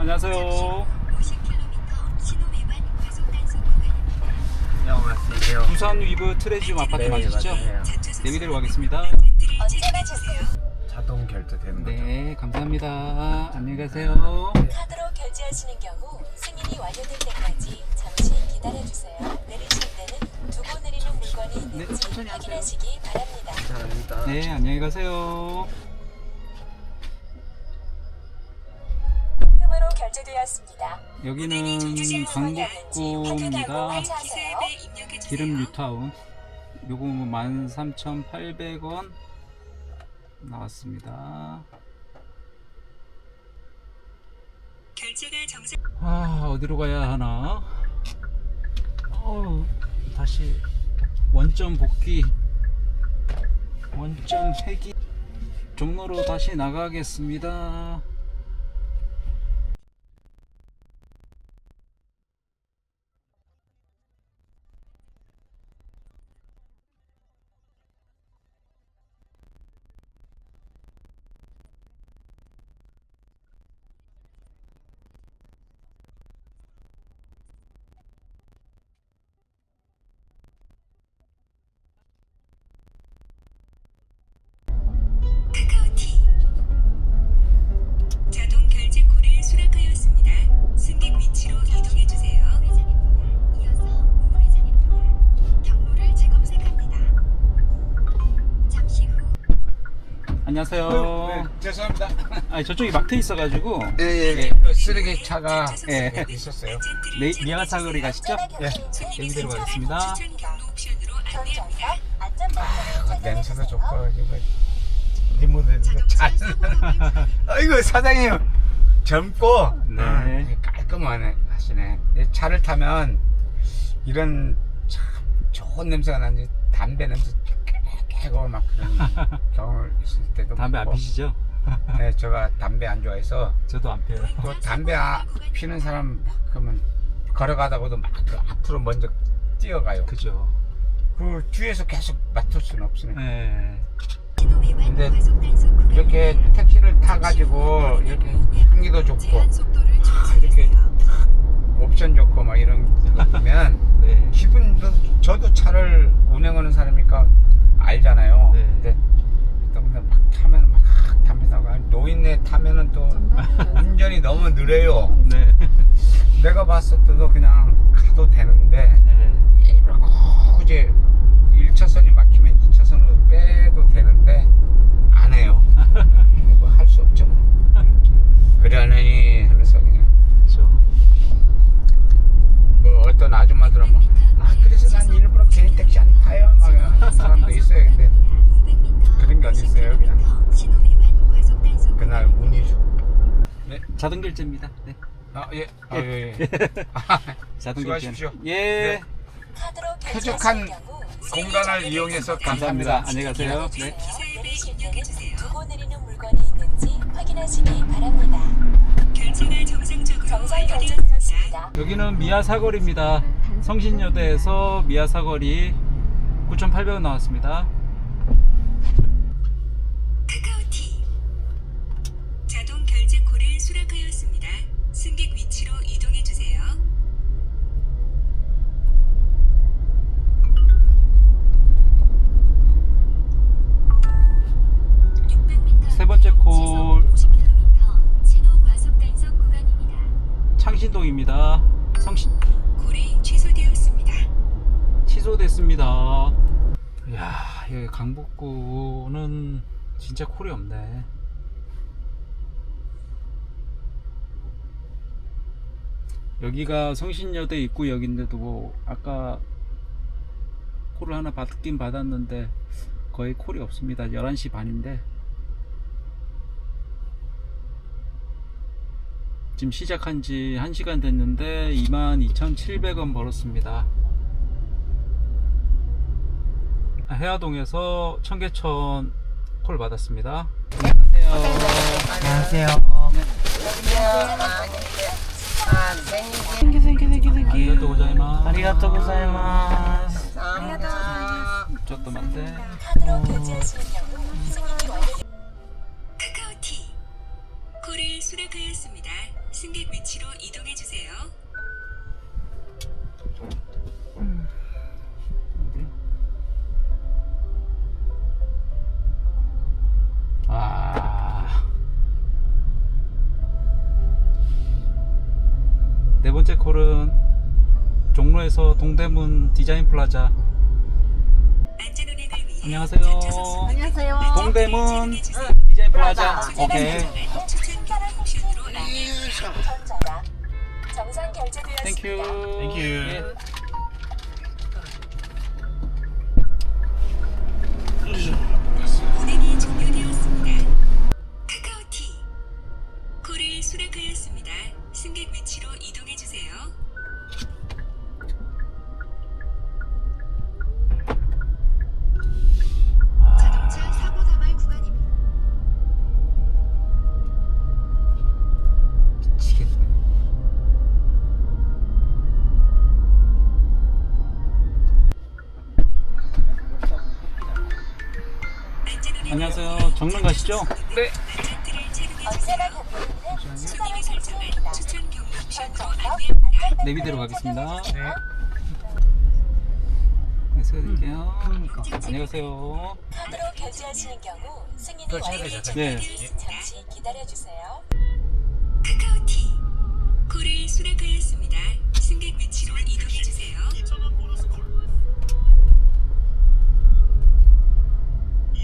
안녕하세요. 안녕하세요. 부산 위브 트레지움 아파트 네, 맞으시죠? 맞아요. 내비대로 가겠습니다. 언제나 주세요. 자동 결제되는 거죠? 네, 감사합니다. 안녕히 가세요. 카드로 결제하시는 경우 승인이 완료될 때까지 잠시 기다려주세요. 내리실 때는 두고 내리는 물건이 네, 있는지 천천히 하세요. 확인하시기 바랍니다. 감사합니다. 네, 안녕히 가세요. 현금으로 결제되었습니다. 여기는 강북구입니다. 하차하세요. 기름 뉴타운. 요거 13,800원 나왔습니다. 결제가 정상. 어디로 가야 하나? 다시 원점 복귀, 원점 회귀 종로로 다시 나가겠습니다. 카카오티 자동 결제콜을 수락하였습니다. 승객 위치로 이동해 주세요. 이어서 우회전입니다. 경로를 재검색합니다. 잠시 후 안녕하세요. 네, 죄송합니다. 저쪽이 막혀 있어가지고 예. 그 쓰레기 차가 예. 있었어요. 미아사거리 가시죠? 예. 내비대로 가겠습니다. 냄새도 좋고 이거 리모델도 잘. 아이고 사장님 젊고 네. 깔끔하네 하시네. 이 차를 타면 이런 참 좋은 냄새가 나는지 담배 냄새 깨고 막 그런 경험을 있을 때도 담배 안 많고. 피시죠? 네, 제가 담배 안 좋아해서 저도 안 피워요. 또 담배 피는 사람 그러면 걸어가다가도 막 그 앞으로 먼저 뛰어가요. 그죠? 그 뒤에서 계속 맡을 수는 없으니까. 네. 근데 이렇게 택시를 타가지고 이렇게 향기도 좋고 이렇게 옵션 좋고 막 이런 거 보면 네. 기분도 저도 차를 운행하는 사람이니까 알잖아요. 네. 근데 막 타면 막 담배 나가 노인네 타면은 또 운전이 너무 느려요. 네. 내가 봤을 때도 그냥 가도 되는데 네. 굳이 1차선이 막히면 2차선으로 빼도 되는데 안 해요. 뭐 할 수 없죠. 그러느니 하면서 그냥 그죠? 뭐 어떤 아줌마들은 막 그래서 난 일부러 개인 택시 안 타요 막 하는 사람도 있어요. 근데 그런 게 어디 있어요. 그냥 그날 운이 좋고. 네. 자동 결제입니다. 네. 예. 자동 수고하십시오. 결제. 예. 네. 카드로 쾌적한 결제하시는 경우 공간을 이용해서 감사합니다. 감사합니다. 안녕히 가세요. 네. 내리실 때는 두고 내리는 물건이 있는지 확인하시기 바랍니다. 결제가 정상 결제되었습니다. 여기는 미아사거리입니다. 성신여대에서 미아사거리 9,800원 나왔습니다. 카카오티 자동 결제콜을 수락하였습니다. 승객 위치로 이동해 주세요. 세 번째 콜 50km 신호 과속 단속 구간입니다. 창신동입니다. 콜이 취소되었습니다. 취소됐습니다. 이야, 여기 강북구는 진짜 콜이 없네. 여기가 성신여대 입구역인데도 뭐 아까 콜을 하나 받긴 받았는데 거의 콜이 없습니다. 11시 반인데 지금 시작한 지 1시간 됐는데 22,700원 벌었습니다. 해화동에서 청계천 콜 받았습니다. 안녕하세요. 아리가또 고자이마스. 아리가또 고자이마스. 감사합니다. ちょっと待って 카드로 결제하시는 경우 승인이 완료. 카카오티 콜을 수락하였습니다. 승객 위치로 이동해 주세요. 네 번째 콜은 종로에서 동대문 디자인 플라자. 안전 운행을 위해 안녕하세요. 안녕하세요. 동대문 디자인 플라자. 오케이. 추천 경로 옵션으로 안내합니다. 전자가 정상 결제되었습니다. 땡큐. 예. 운행이 종료되었습니다. 카카오티 콜을 수락하였습니다. 승객 위치로 이동해 주세요. 자동차 사고 다발 구간입니다. 미치겠네. 안녕하세요. 정릉 가시죠? 네. 언제나 곁에 있는 추가로 설정입니다. 추천 경로 옵션으로 전자가 안내합니다. 내비대로 가겠습니다. 네. 네, 세워드릴게요. 안녕하세요. 카드로 결제하시는 경우 승인이 그걸 완료될 찾아야 네. 때까지 잠시 기다려주세요. 카카오티 콜을 수락하였습니다. 승객 위치로 이동해 주세요.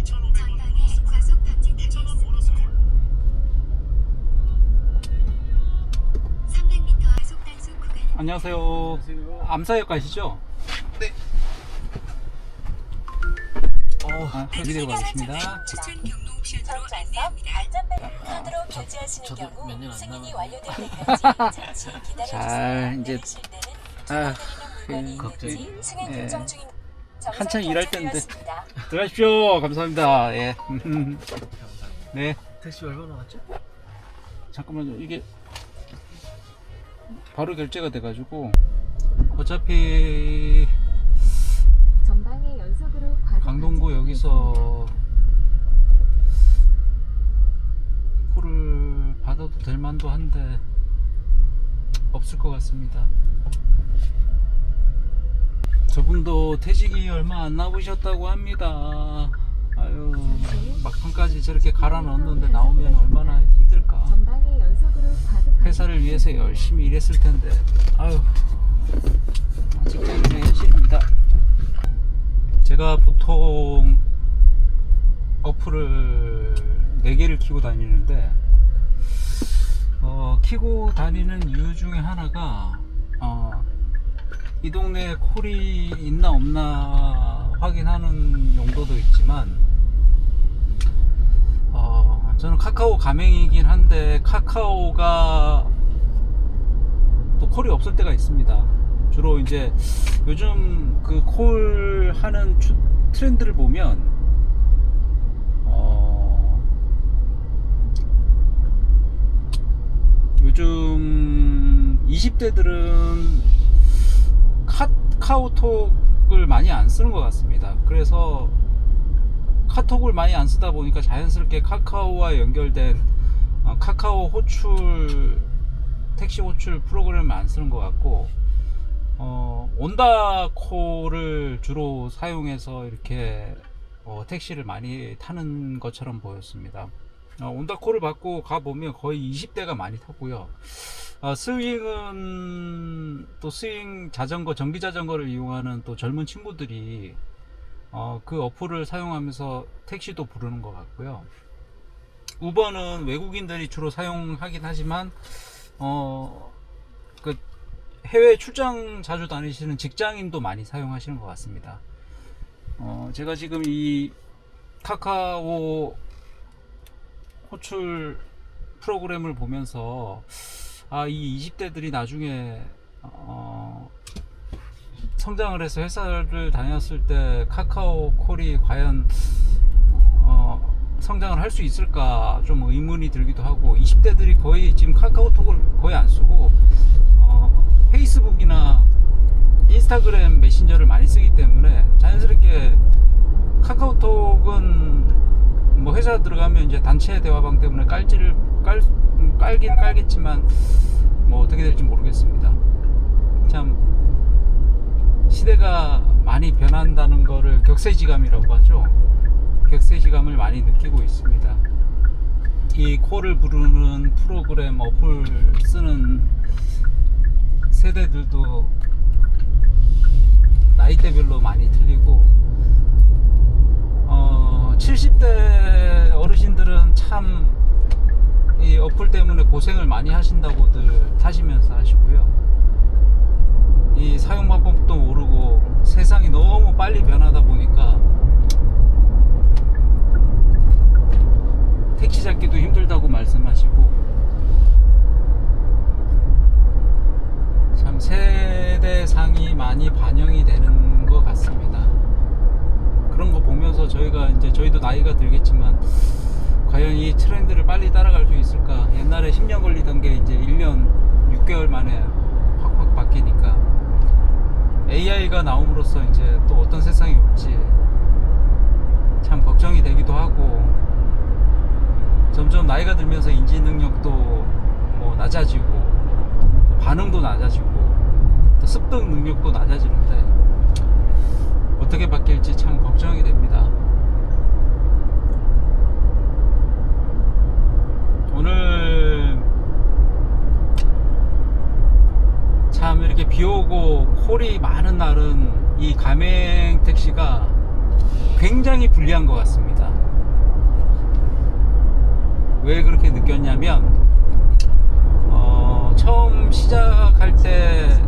전방에 과속 방지턱이 있습니다. 300m 과속 단속 구간입니다. 안녕하세요. 암사역 가시죠? 내비대로 가겠습니다. 추천 경로 옵션으로 전자석 안내합니다. 안전벨트 카드로 결제하시는 경우 몇년안 승인이 남았는데. 완료될 때까지 잠시 기다려주세요. 자, 이제 내리실 때는 아, 물건이 걱정이. 있는지 승인 예. 결정 중인 정상 한참 일할 때인데. 결제되었습니다. 들어가십시오. 감사합니다. 예. 네. 택시 얼마 나왔죠? 잠깐만요. 이게 바로 결제가 돼가지고 어차피 전방에 연속으로 과속 강동구 여기서 콜을 받아도 될 만도 한데 없을 것 같습니다. 저분도 퇴직이 얼마 안 남으셨다고 합니다. 아유, 막판까지 저렇게 갈아 넣었는데 나오면 얼마나 힘들까. 전방에 연속으로 과속 회사를 위해서 열심히 일했을 텐데. 아유, 직장인의 현실입니다. 제가 보통 어플을 4개를 키고 다니는데 키고 다니는 이유 중에 하나가 이 동네에 콜이 있나 없나 확인하는 용도도 있지만 저는 카카오 가맹이긴 한데 카카오가 또 콜이 없을 때가 있습니다. 주로 이제 요즘 그 콜 하는 트렌드를 보면 요즘 20대들은 카카오톡을 많이 안 쓰는 것 같습니다. 그래서 카톡을 많이 안 쓰다 보니까 자연스럽게 카카오와 연결된 카카오 호출, 택시 호출 프로그램을 안 쓰는 것 같고 온다콜을 주로 사용해서 이렇게 택시를 많이 타는 것처럼 보였습니다. 온다콜을 받고 가보면 거의 20대가 많이 타고요. 스윙은 또 스윙 자전거, 전기 자전거를 이용하는 또 젊은 친구들이 그 어플을 사용하면서 택시도 부르는 것 같고요. 우버는 외국인들이 주로 사용하긴 하지만 그 해외 출장 자주 다니시는 직장인도 많이 사용하시는 것 같습니다. 제가 지금 이 카카오 호출 프로그램을 보면서 이 20대들이 나중에 성장을 해서 회사를 다녔을 때 카카오 콜이 과연 성장을 할 수 있을까 좀 의문이 들기도 하고, 20대들이 거의 지금 카카오톡을 거의 안 쓰고 페이스북이나 인스타그램 메신저를 많이 쓰기 때문에 자연스럽게 카카오톡은 뭐 회사 들어가면 이제 단체 대화방 때문에 깔 깔긴 깔겠지만 뭐 어떻게 될지 모르겠습니다. 참 시대가 많이 변한다는 거를 격세지감이라고 하죠. 격세지감을 많이 느끼고 있습니다. 이 콜을 부르는 프로그램 어플 쓰는 세대들도 나이대별로 많이 틀리고 70대 어르신들은 참 이 어플 때문에 고생을 많이 하신다고들 타시면서 하시고요. 이 사용 방법도 모르고 세상이 너무 빨리 변하다 보니까 택시 잡기도 힘들다고 말씀하시고, 참 세대상이 많이 반영이 되는 것 같습니다. 그런 거 보면서 저희도 나이가 들겠지만 과연 이 트렌드를 빨리 따라갈 수 있을까? 옛날에 10년 걸리던 게 이제 1년 6개월 만에 확 바뀌니까 AI가 나옴으로써 이제 또 어떤 세상이 올지 참 걱정이 되기도 하고, 점점 나이가 들면서 인지 능력도 뭐 낮아지고 또 반응도 낮아지고 또 습득 능력도 낮아지는데 어떻게 바뀔지 참 걱정이 됩니다. 오늘 참 이렇게 비 오고 콜이 많은 날은 이 가맹 택시가 굉장히 불리한 것 같습니다. 왜 그렇게 느꼈냐면 처음 시작할 때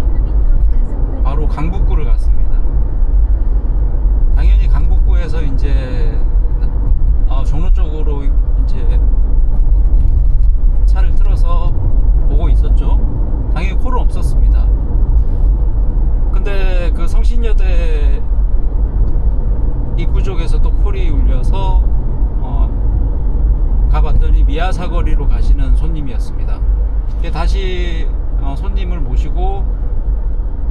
바로 강북구를 갔습니다. 당연히 강북구에서 이제 종로 쪽으로 이제 차를 틀어서 오고 있었죠. 당연히 콜은 없었습니다. 근데 그 성신여대 입구 쪽에서 또 콜이 울려서 가봤더니 미아사거리로 가시는 손님이었습니다. 다시 손님을 모시고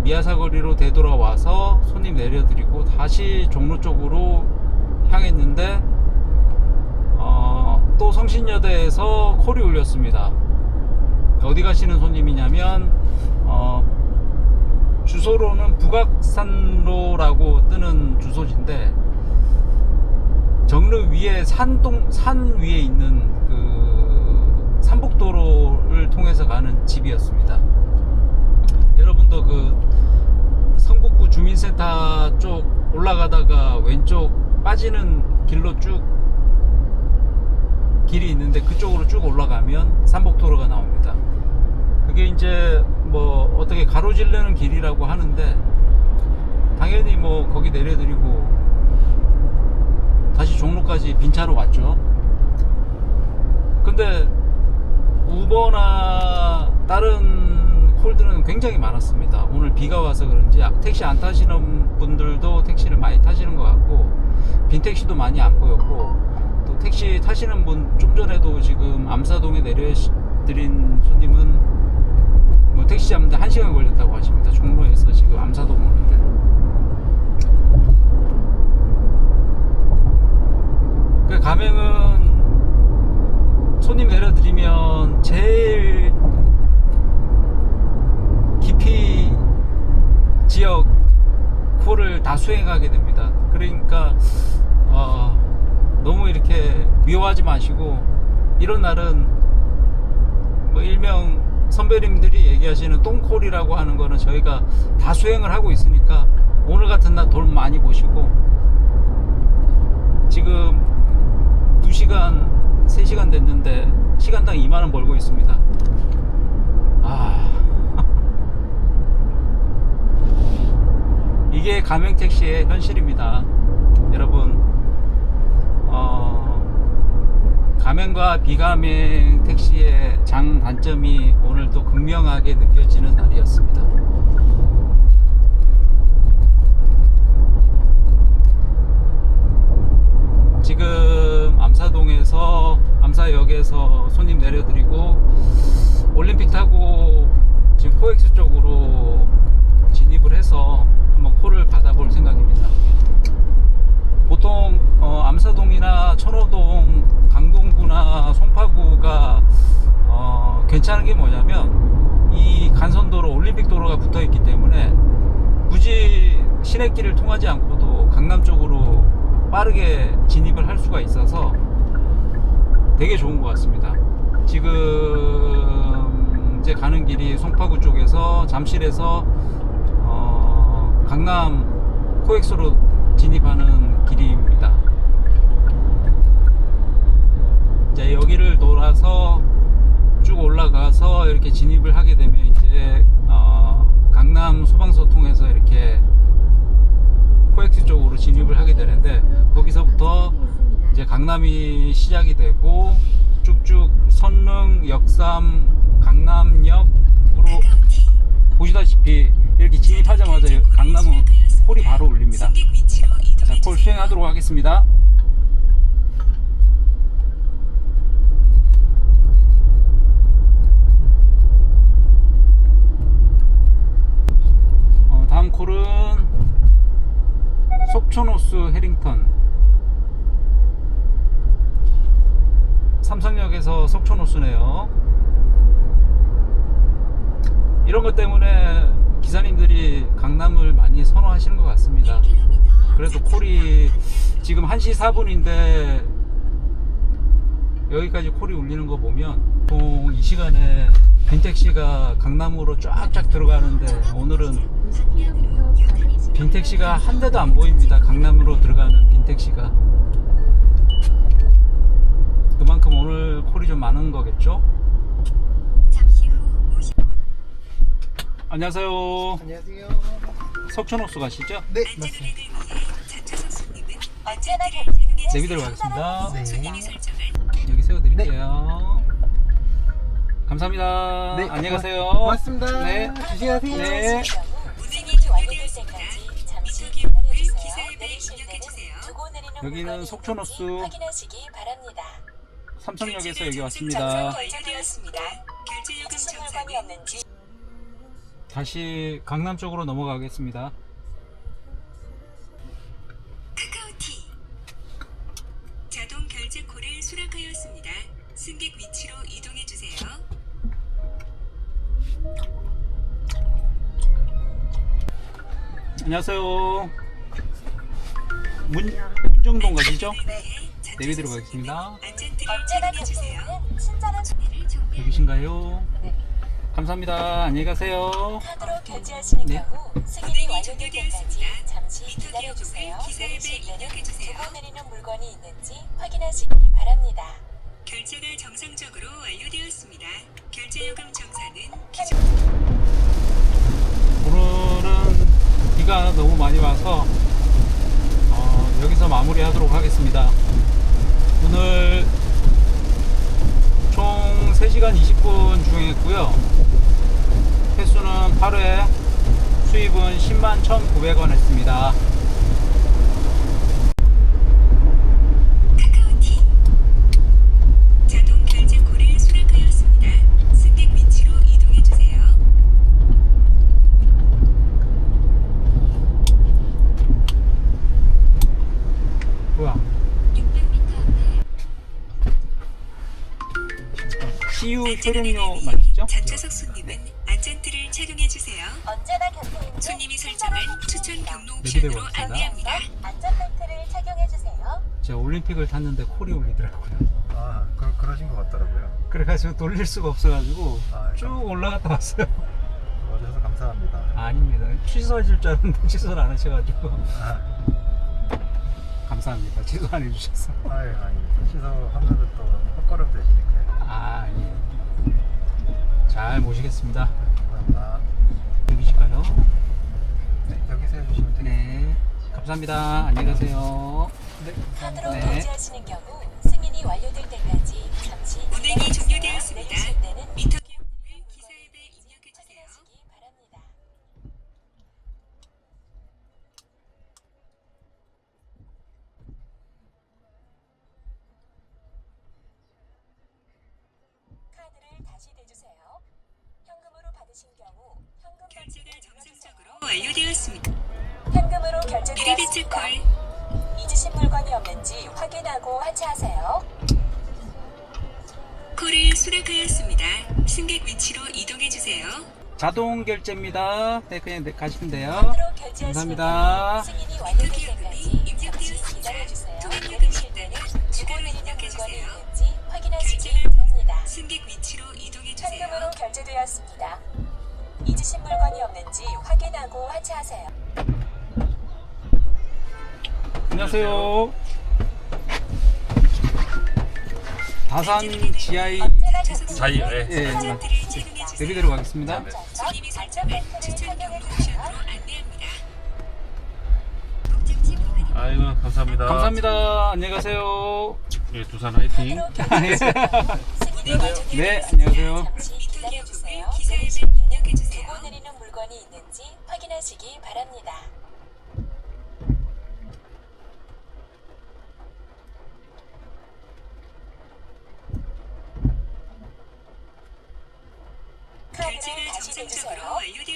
미아사거리로 되돌아와서 손님 내려드리고 다시 종로 쪽으로 향했는데 또 성신여대에서 콜이 울렸습니다. 어디 가시는 손님이냐면 주소로는 북악산로라고 뜨는 주소지인데 정릉 위에 산 위에 있는 그 삼복도로를 통해서 가는 집이었습니다. 여러분도 그 성북구 주민센터 쪽 올라가다가 왼쪽 빠지는 길로 쭉 길이 있는데 그쪽으로 쭉 올라가면 삼복도로가 나옵니다. 그게 이제 뭐 어떻게 가로질르는 길이라고 하는데 당연히 뭐 거기 내려드리고 다시 종로까지 빈차로 왔죠. 근데 우버나 다른 콜들은 굉장히 많았습니다. 오늘 비가 와서 그런지 택시 안 타시는 분들도 택시를 많이 타시는 것 같고 빈택시도 많이 안 보였고, 또 택시 타시는 분 좀 전에도 지금 암사동에 내려드린 손님은 뭐 택시 잡는데 1시간 걸렸다고 하십니다. 종로에서 지금 암사동 오는데. 그 가맹은 손님 내려드리면 제일 깊이 지역 콜을 다 수행하게 됩니다. 그러니까 너무 이렇게 미워하지 마시고, 이런 날은 뭐 일명 선배님들이 얘기하시는 똥콜이라고 하는 거는 저희가 다 수행을 하고 있으니까 오늘 같은 날 돈 많이 보시고, 지금 2시간 3시간 됐는데 시간당 2만원 벌고 있습니다. 이게 가맹택시의 현실입니다. 여러분, 가맹과 비가맹 택시의 장단점이 오늘도 극명하게 느껴지는 날이었습니다. 지금 암사역에서 손님 내려드리고 올림픽 타고 지금 코엑스 쪽으로 진입을 해서 한번 콜을 받아볼 생각입니다. 보통 암사동이나 천호동, 강동구나 송파구가 괜찮은 게 뭐냐면 이 간선도로 올림픽도로가 붙어있기 때문에 굳이 시내길을 통하지 않고도 강남 쪽으로 빠르게 진입을 할 수가 있어서 되게 좋은 것 같습니다. 지금 이제 가는 길이 송파구 쪽에서 잠실에서 강남 코엑스로 진입하는 길입니다. 이제 여기를 돌아서 쭉 올라가서 이렇게 진입을 하게 되면 이제 강남 소방서 통해서 이렇게 코엑스 쪽으로 진입을 하게 되는데, 거기서부터 이제 강남이 시작이 되고 쭉쭉 선릉, 역삼, 강남역으로 보시다시피 이렇게 진입하자마자 강남은 콜이 바로 울립니다. 자, 콜 수행하도록 하겠습니다. 다음 콜은 속초노스 해링턴, 삼성역에서 속초노스네요. 이런 것 때문에 기사님들이 강남을 많이 선호하시는 것 같습니다. 그래도 콜이 지금 1시 4분인데 여기까지 콜이 울리는 거 보면 보통 이 시간에 빈택시가 강남으로 쫙쫙 들어가는데 오늘은 빈택시가 한 대도 안 보입니다. 강남으로 들어가는 빈택시가. 그만큼 오늘 콜이 좀 많은 거겠죠? 안녕하세요. 안녕하세요. 석촌호수 가시죠? 네, 맞습니다. 내비대로 가겠습니다. 네. 여기 세워드릴게요. 감사합니다. 네, 안녕히 가세요. 고맙습니다. 네. 조심하세요. 네. 운행이 완료될 때까지 잠시 기다려주세요. 내리실 때는 두고 내리는 여기는 물건이 속초노수 있는지 확인하시기 바랍니다. 삼성역에서 여기 정상 왔습니다. 결제되었습니다. 잊으신 물건이 없는지 다시 강남 쪽으로 넘어가겠습니다. 카카오티 자동 결제 콜을 수락하였습니다. 승객 위치로 이동해 주세요. 안녕하세요. 문정동 가시죠? 내비대로 가겠습니다. 언제나 주세요. 곁에 친절한 여기신가요? 네. 감사합니다. 안녕히 가세요. 카드로 결제하시는 네. 경우 승인이 완료될 때까지 잠시 기다려주세요. 내리실 때는 두고 내리는 물건이 있는지 확인하시기 바랍니다. 결제가 정상적으로 완료되었습니다. 결제 요금 정산은 오늘은 비가 너무 많이 와서 여기서 마무리하도록 하겠습니다. 오늘 총 3시간 20분 주행했고요. 횟수는 8회, 수입은 10만 1,900원 했습니다. 카카오티 자동 결제 콜을 수락하였습니다. 승객 위치로 이동해 주세요. 뭐야? 600m 앞에 CU 효력료 맞죠? 자차석 손님은 안전띠를 착용해 주세요. 언제나 곁에 있는 손님이 설정한 추천 경로 내비대로 옵션으로 갑시다. 안내합니다. 안전벨트를 착용해주세요. 제가 올림픽을 탔는데 콜이 울리더라고요. 아, 그러신 것 같더라고요. 그래가지고 돌릴 수가 없어가지고 아, 쭉 올라갔다 왔어요. 와주셔서 감사합니다. 아닙니다. 취소해 줄 줄 알았는데 취소를 안 하셔가지고 아, 감사합니다. 취소 안 해주셔서. 아니, 취소하면서 또 헛걸음 되시니까요. 아, 예. 잘 모시겠습니다. 감사합니다. 여기실까요? 네, 여기 세워주시면 되겠습니다. 네. 감사합니다. 안녕히 가세요. 네, 카드로 네. 결제하시는 경우 승인이 완료될 때까지 잠시 운행이 기다려주세요. 종료되었습니다. 내리실 때는 미터 기록을 기사 앱에 입력해 주세요. 확인하시기 바랍니다. 카드를 다시 대주세요. 현금으로 받으신 경우 현금 결제가 정상적으로 완료되었습니다. 현금으로 크레디트 결제되었습니다. 콜 잊으신 물건이 없는지 확인하고 하차하세요. 콜을 수락하였습니다. 승객 위치로 이동해 주세요. 자동 결제입니다. 네, 그냥 가시면 돼요. 카드로 결제하시는 감사합니다. 경우 승인이 완료될 때까지 잠시 기다려주세요. 내리실 때는 두고 내리는 물건이 있는지 확인하시기 바랍니다. 승객 위치로 이동해 주세요. 현금으로 결제되었습니다. 잊으신 물건이 없는지 확인하고 하차하세요. 안녕하세요. 다산 지하의 자유, 예, 내리대로 가겠습니다. 손님이 설정한 추천 경로 옵션으로 안내합니다. 목적지 부근 아이고 감사합니다. 감사합니다. 안녕히 가세요. 예, 두산 화이팅. 네, 안녕하세요. 잠시 기다려주세요. 기사에 내리실 때는 입력해 주세요. 두고 내리는 물건이 있는지 확인하시기 바랍니다. 카드를 결제가 다시 정상적으로 내주세요. 완료되었습니다.